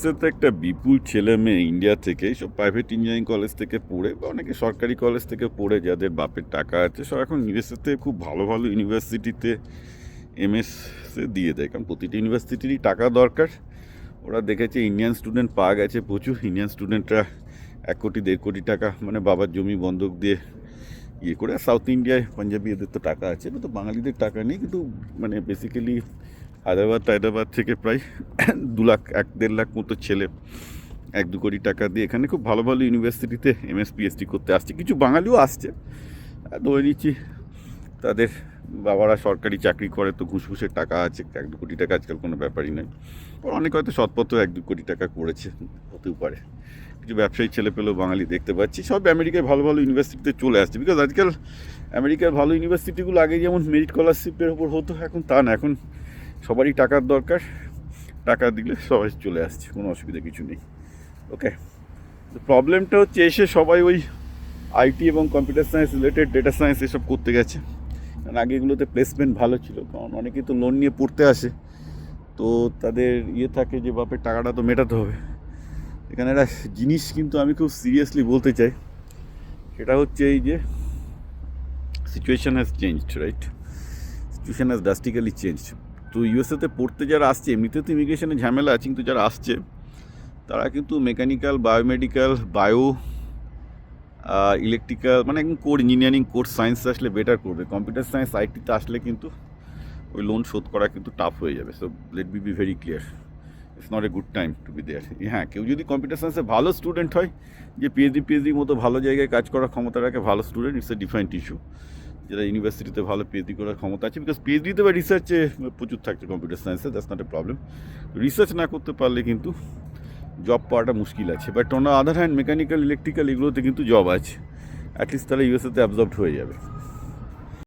ইউএসএতে একটা বিপুল ছেলে মেয়ে ইন্ডিয়া থেকে সব প্রাইভেট ইঞ্জিনিয়ারিং কলেজ থেকে পড়ে বা অনেকে সরকারি কলেজ থেকে পড়ে যাদের বাপের টাকা আছে সব এখন ইউএসএতে খুব ভালো ভালো ইউনিভার্সিটিতে এমএসএ দিয়ে দেয়, কারণ প্রতিটি ইউনিভার্সিটিরই টাকা দরকার। ওরা দেখেছে ইন্ডিয়ান স্টুডেন্ট পাওয়া গেছে প্রচুর, ইন্ডিয়ান স্টুডেন্টরা 1 কোটি 1.5 কোটি টাকা মানে বাবার জমি বন্ধক দিয়ে ইয়ে করে। সাউথ ইন্ডিয়ায় পাঞ্জাবি এদের তো টাকা আছে, তো বাঙালিদের টাকা নেই, কিন্তু মানে বেসিক্যালি হায়দ্রাবাদ থেকে প্রায় 2 লাখ 1-1.5 লাখ মতো ছেলে 1-2 কোটি টাকা দিয়ে এখানে খুব ভালো ভালো ইউনিভার্সিটিতে এমএস পিএইচডি করতে আসছে। কিছু বাঙালিও আসছে, ধরে নিচ্ছি তাদের বাবারা সরকারি চাকরি করে, তো ঘুষঘুষের টাকা আছে, 1-2 কোটি টাকা আজকাল কোনো ব্যাপারই নয়। অনেক হয়তো সৎপথও 1-2 কোটি টাকা করেছে, হতেও পারে। কিছু ব্যবসায়ী ছেলে পেলেও বাঙালি দেখতে পাচ্ছি, সব আমেরিকায় ভালো ভালো ইউনিভার্সিটিতে চলে আসছে। বিকজ আজকাল আমেরিকার ভালো ইউনিভার্সিটিগুলো আগে যেমন মেরিট স্কলারশিপের ওপর হতো, এখন তা না, এখন সবারই টাকার দরকার, টাকা দিলে সবাই চলে আসছে, কোনো অসুবিধা কিছু নেই। ওকে, তো প্রবলেমটা হচ্ছে এসে সবাই ওই আইটি এবং computer science related data science এসব করতে গেছে, কারণ আগে এগুলোতে প্লেসমেন্ট ভালো ছিল, কারণ অনেকেই তো লোন নিয়ে পড়তে আসে, তো তাদের ইয়ে থাকে যে বাপের টাকাটা তো মেটাতে হবে। এখানে একটা জিনিস কিন্তু আমি খুব সিরিয়াসলি বলতে চাই, সেটা হচ্ছে এই যে situation has changed, right? Situation has drastically changed. তো ইউএসএতে পড়তে যারা আসছে, এমনিতে তো ইমিগ্রেশনে ঝামেলা আছে, কিন্তু যারা আসছে তারা কিন্তু মেকানিক্যাল, বায়োমেডিক্যাল, বায়ো, ইলেকট্রিক্যাল, মানে একদম কোর ইঞ্জিনিয়ারিং, কোর সায়েন্স আসলে বেটার করবে। কম্পিউটার সায়েন্স আইটিতে আসলে কিন্তু ওই লোন শোধ করা কিন্তু টাফ হয়ে যাবে। So let be very clear, it's not a good time to be there. হ্যাঁ, কেউ যদি কম্পিউটার সায়েন্সে ভালো স্টুডেন্ট হয়, যে পিএইচডির মতো ভালো জায়গায় কাজ করার ক্ষমতা রাখে, ভালো student, it's a different issue. যারা ইউনিভার্সিটিতে ভালো পিএইচডি করার ক্ষমতা আছে, বিকজ পিএইচডিতে বা রিসার্চে প্রচুর থাকছে কম্পিউটার সায়েন্সে, that's not a problem. Research না করতে পারলে কিন্তু জব পাওয়াটা মুশকিল আছে। But on the other hand mechanical, electrical এগুলোতে কিন্তু জব আছে, অ্যাটলিস্ট তাহলে ইউএসএতে অ্যাবজর্বড হয়ে যাবে।